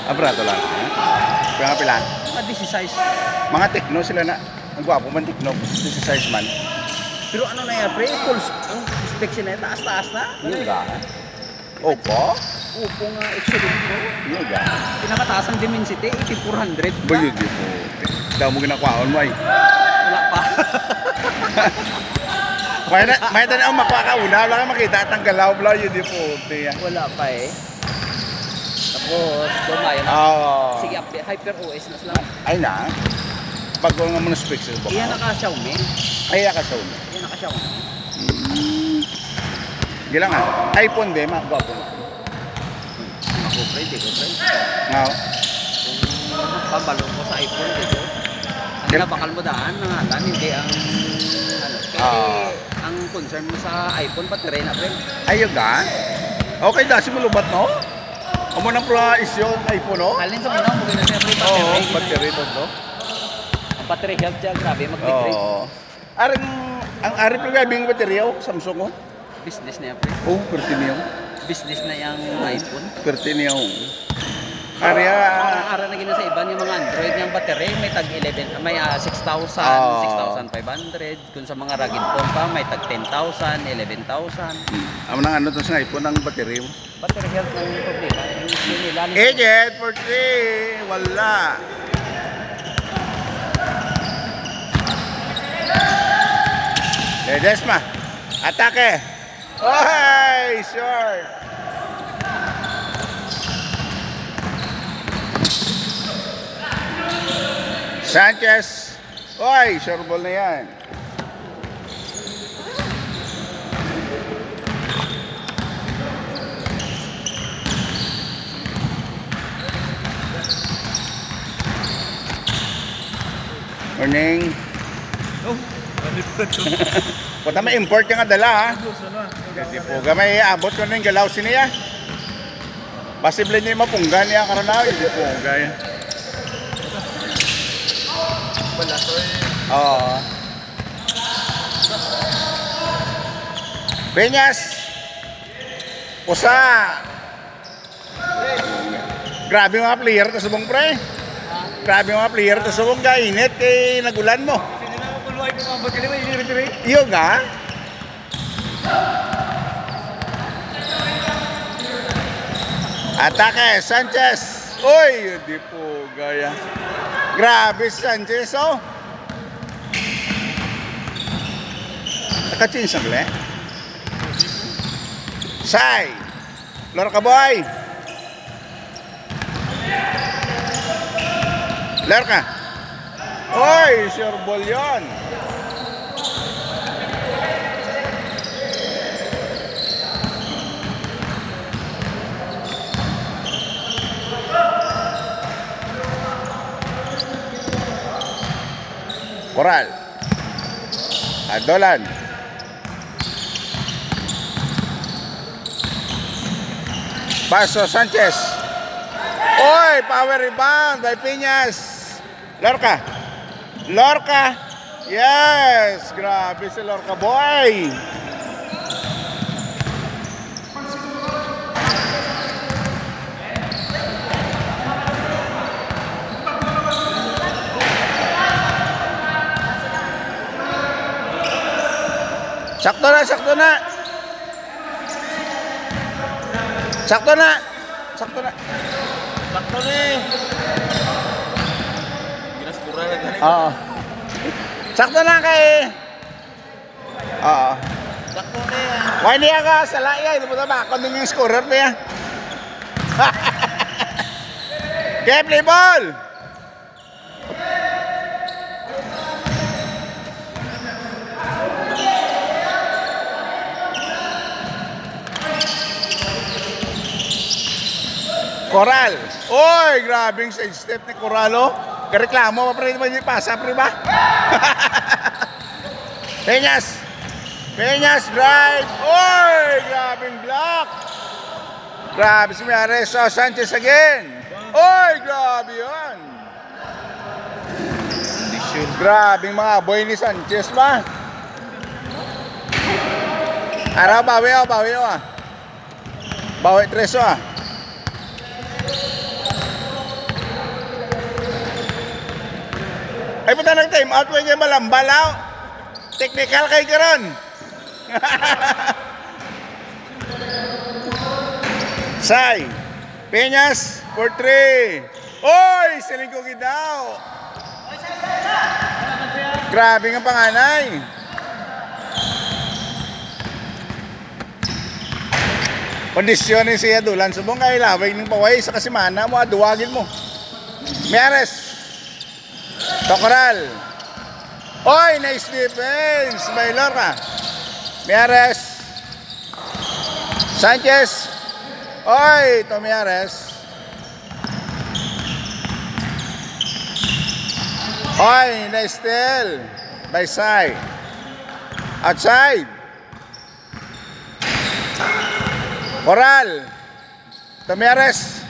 Abrato lang. Kaya nga pilan. Mga 16. Mga Tecno sila na. Ang gwapo man Tecno. 16 man. Pero ano na yan, pre? Full ang inspection na yan. Taas-taas na. Yun ga. Opo. Upo nga excellent mo. Yun ga. Pinakataas ang Dimensity, 8400. Ba yun yun po. Daw mo ginakwaon mo ay. Wala pa. May tayo ang makuha ka una. Wala ka makita at ang galaw-galaw yun yun po. Wala pa eh. Tapos, lumayan na. Oo. Sige, update. Hyper OS na sila. Ay na. Bago nga muna specs sa baka. Iyan naka-Xiaomi. Ay, akasaw na. Iyan naka-Xiaomi. Gilang nga. iPhone ba? Magwapo na. Ako, pre. Di ko, pre. Nga. Kung pabalong ko sa iPhone, dito. Ang nabakal mo daan, nangalan, hindi ang... Ano, kasi ang concern mo sa iPhone, battery na, pre. Ayun ga. Okay, dasi mo lubat, no? Amo na issue ng iPhone, no? Alin sa muna, muna siya, pre. Oo, battery to, no? Ang battery health dyan, grabe, mag-battery. Oo. Ang arip yung gabing baterya, Samsung, oh. Business na yan, pre. Oh, perti niyo. Business na yung iPhone. Perti niyo. Arya. Ara na gina sa iba yung mga Android yung battery may tag 11, may 6,000, 6,500. Kung sa mga rugged phone pa may tag 10,000, 11,000. Amo nang ano to sa iPhone ang battery mo. Battery health ng problema. Yung nila Ejet, perti. Wala. Desma. Atake. Oy, sure. Sanchez. Oy, sure ball na yan. Morning. Punta may import ka nga dala ha. Hindi po gamay abot ko na yung galaw siniya. Posible niya mapunggan niya karanaw. Hindi po gaya. Oo. Peñas. Pusa. Grabe mga player ta subong pre. Grabe mga player ta subong kainit kay nagulan mo. Iyo nga. Atake Sanchez. Oy, di po gaya. Grabe Sanchez oh. Nakachin sangle. Sai. Lor ka boy. Lor ka. Oy, sure ball yon. Coral. Adolan. Paso Sanchez. Oy, power rebound by Peñas. Lorca. Lorca. Yes, grabe si Lorca boy. Sakto na, sakto na. Sakto na. Sakto na. Sakto ni. Ginas pura na gani. Oo. Sakto na kay. Oo. Sakto ni. Why niya ka sa laya, ito ba ako din yung scorer niya. Okay, play ball. Coral. Oy, grabing side step ni Coralo. Kareklamo pa pre, hindi pasa pre ba? Peñas. Peñas drive. Oy, grabing block. Grabe si Miareso Sanchez again. Oy, grabe yun. Grabing mga boy ni Sanchez ba? Araw, bawi ah. Bawi treso ah. Ay, punta ng time out. Huwag kayo malambalaw. Technical kayo karon. Sai. Peñas for 3. Oy! Silingkugi daw. Grabe nga panganay. Kondisyonin siya dulan. Subong kayo laway ng paway sa kasimana mo. Duwagin mo. Miares. Tokoral. Oy! Nice defense. Baylor ka. Miares. Sanchez. Oy! Tomiares. Oy, nice steal by side. Outside. Coral. Tomiares.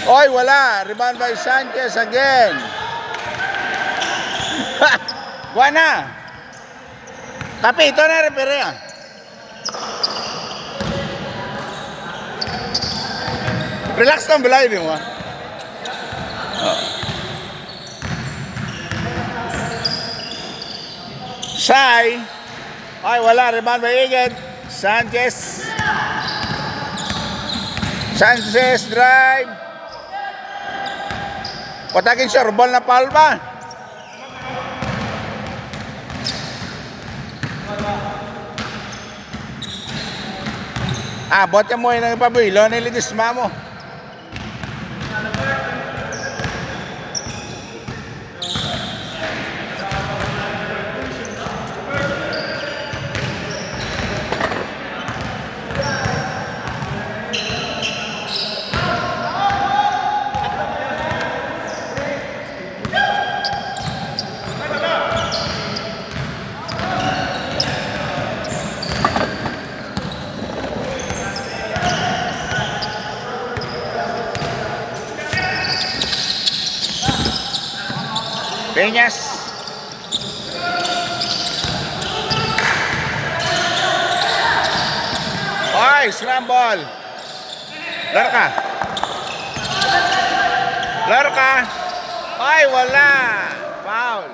Oy, wala. Rebound by Sanchez again. Buwana. Kapito na repere. Relax lang balay din mo. Sai. Ay, wala. Rebound by Iged. Sanchez. Sanchez drive. Patakin siya. Ball na foul ba? Bot ka mo yung nagpabuilo. Niligisma mo. Peñas. Ay, scramble. Larka. Larka. Ay, wala. Foul.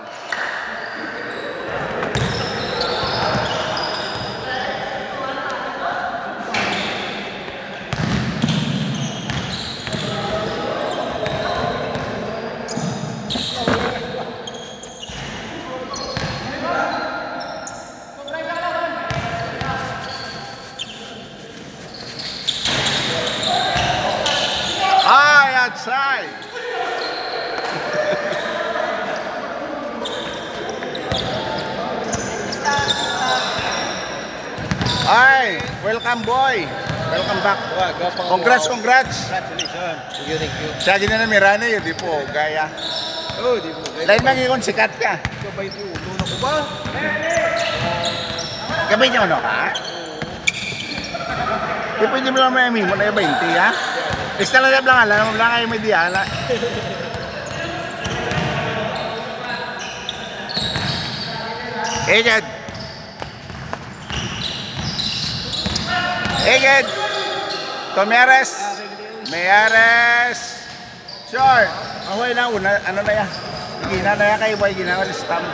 Outside. Ay, welcome boy. Welcome back. Congrats, congrats. Congratulations. Thank you. Siya gina na mirana yun, di po, gaya. Oh, di po. Lain mang sikat ka. Kabay po, ulo ko ba? Gabay niyo ano ka? Di pwede mo lang may mo na yung 20, ha? Basta lang alam mo lang kayo may diala. Eged. Eged. Tomiares. Miares. Short. Ahoy na una. Ano na yan? Gina na yan kayo boy. Gina na stamp.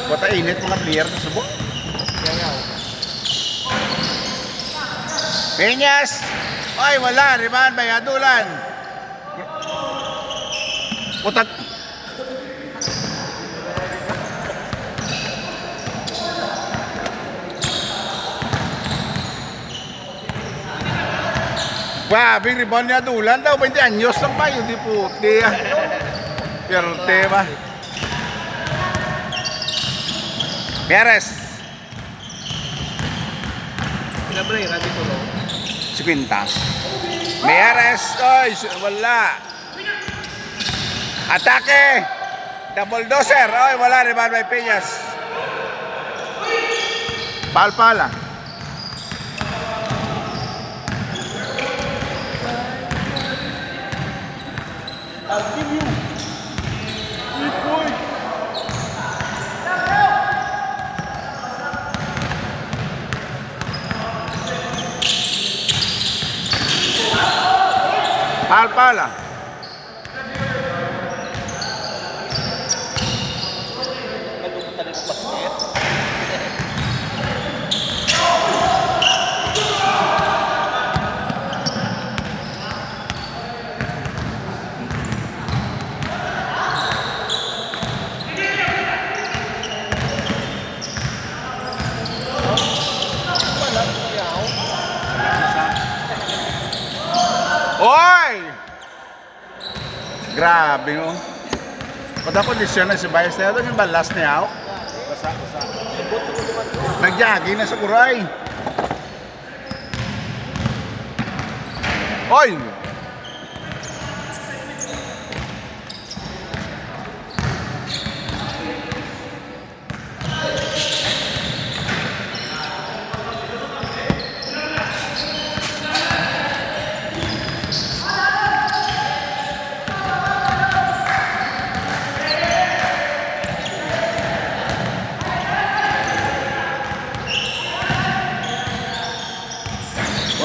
Bota init mga player na subok. Peñas. Ay, wala. Rebound by Adulan. Putat. Wah, big rebound ni Adulan daw. 20 anyos lang pa yun. Di puti. Pero tema. Miares. Pinabre, rabi ko lo. 50. Miares. Oy, wala. Atake. Double doser. Oy, wala. Rebound by Peñas. Pal-pala. I'll give you 3 points. Pal. Nagpupunta rin ng basket. Oy! Grabe mo. Pada kondisyon na si Bayes na ito, yung balas niya ako. Basa. Nag-jogging na sa kuray. Oy!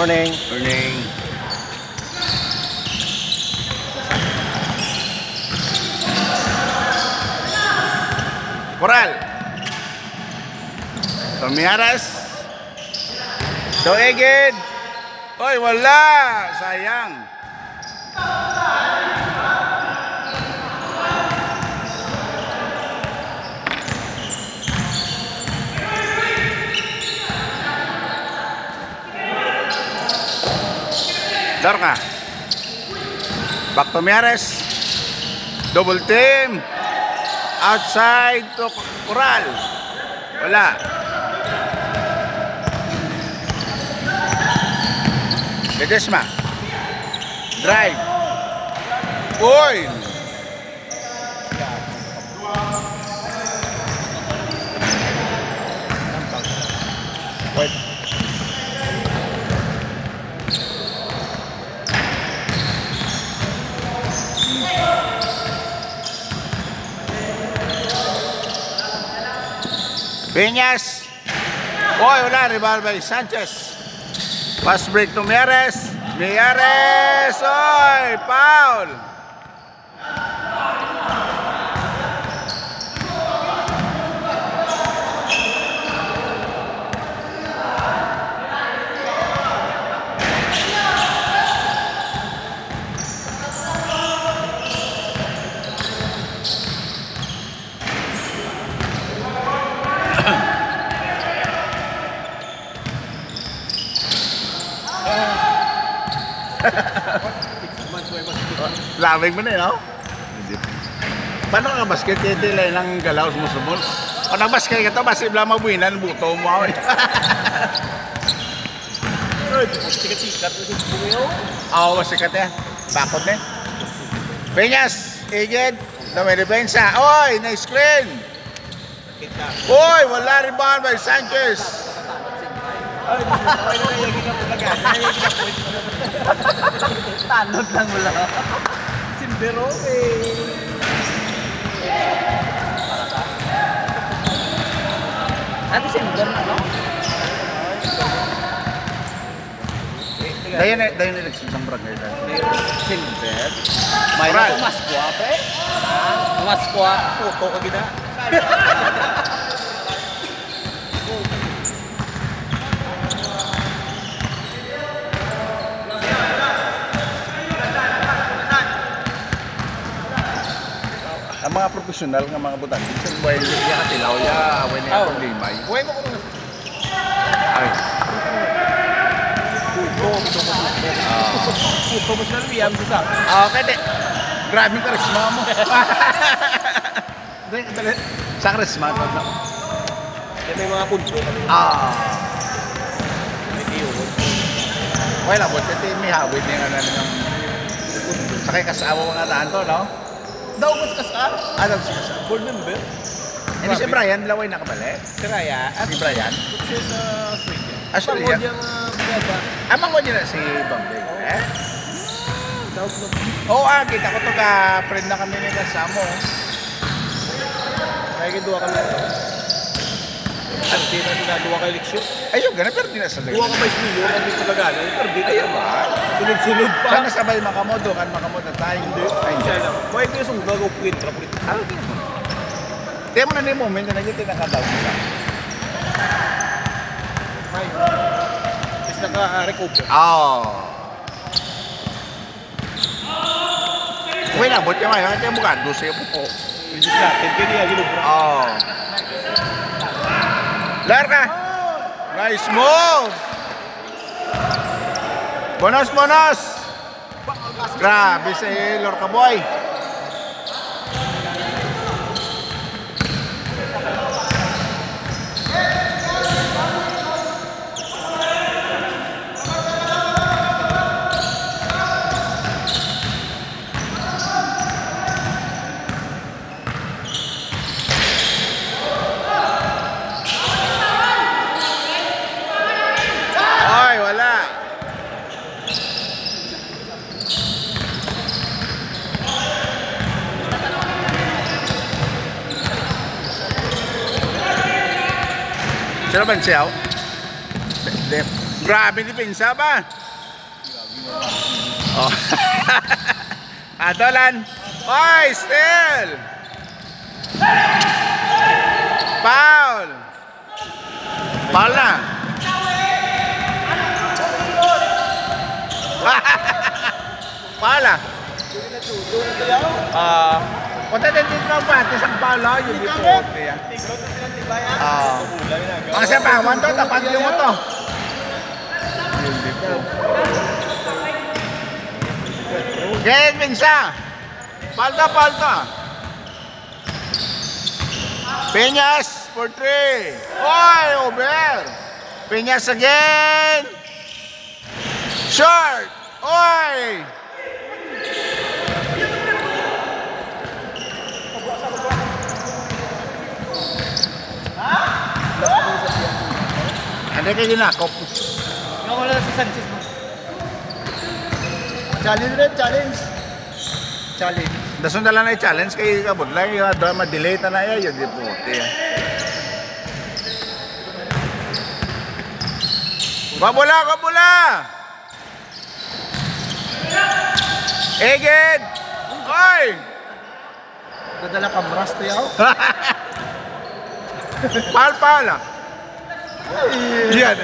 Morning. Coral. Tomiaras. Doeged. Oy, wala. Sayang. Darka. Back to Miares. Double team. Outside to Coral. Wala. Ledesma. Drive. Uy. Wait. Peñas. Oy, wala. Rival by Sanchez. Pass break to Miares. Oy, foul. Lamig mo na no? Paano ka basket? Titila lang galaw mo sumul. O nagbasket ka to, basi bla mabuinan, buto mo ako. Sikat-sikat na sa buyo. Oo, masikat yan. Bakod na. Peñas, Eged, may depensa. Oy, nice screen. Oy, wala rin ba by Sanchez? Tanod lang wala. Simbero Ano simber na no? Dayan na nagsusang barangay tayo. Silver. May Oral. Mas guwape. Mas guwa. Puto ka gina. Ang mga profesional ng mga butante, yung buhay niya katilaw ya, away niya itong limay. Buhay mo ko nun. Ay, Puto mo sila luyam sa pwede. Grabe yung karisma mo. Dali, sa karisma ko. Yan may mga punto. Okay lang, buti may hawid niya nga ng sakay kasawa mga daan to, no? Daw mas kasal? Alam si kasawa. Board member? Hindi si Brian, laway nakabalik. Si Raya. Si Brian. Siya sa Sweden. Australia. Pangod yung biyada. Amang ko niya na si Bombay. Daw ko. Oo, kita ko to ka friend na kami ni kasamo. Kaya gidua kami. Perdi na sila, duwa ka eleksyon. Ayun, ganun, pero di na sa Duwa ka ba ismilyo, kami talaga. Perdi na yan. Sunod-sunod pa. Saan nasabay makamod, kan makamod na tayo. Hindi. Ay, hindi. Kaya ko yung sundag o puwin, trapit. Tiyan mo na yung moment na naging tinakadaw mo siya. Ay. Is naka-recover. Oo. Okay na, bot ka ngayon. Kaya mukha, 12 yung pupo. Hindi sila, 10 niya, ginubra. Oo. Lar ka! Nice move! Bonus, bonus! Grabe si Lorca Boy. Ay, wala. Sino ba siya? Grabe ni Pinsa ba? Oh. Adolan. Oy, still. Foul. Foul na. Pala. Punta din dito ng pati sa pala, yun dito. Ang sabawan to, tapat yung ito. Yun dito. Ganyan, Pinsa. Palta, palta. Peñas for 3. Oy, over. Peñas again. Short. Oy. Ano kayo ginakop? Nakawala si Sanchez mo. Challenge rin, challenge. Challenge. Dasun na lang na i-challenge kay kabudlay. Delay na na yun. Di po. Kabula, kabula! Eged! Oy! Dadala ka bras to yaw. Pal-pala. Yan.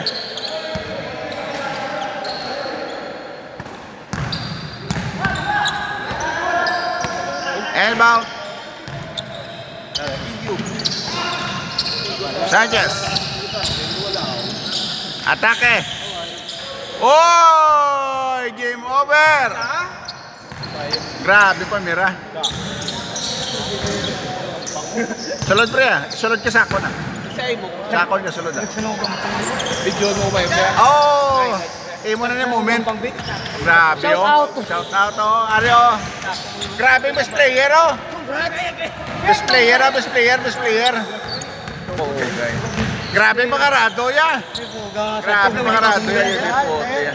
Elbow. Sanchez. Atake. Oy! Game over! Grabe pa, Mira. Sulod pre, sulod ka sako na. Sakon ka sulod ah. Video mo ba yun? Oh! Mo na yung moment. Grabe oh. Shout out oh. Ari oh. Grabe best player oh. Best player oh, best player, best player. Oh, guys. Grabe mga rado ya. Grabe mga rado ya.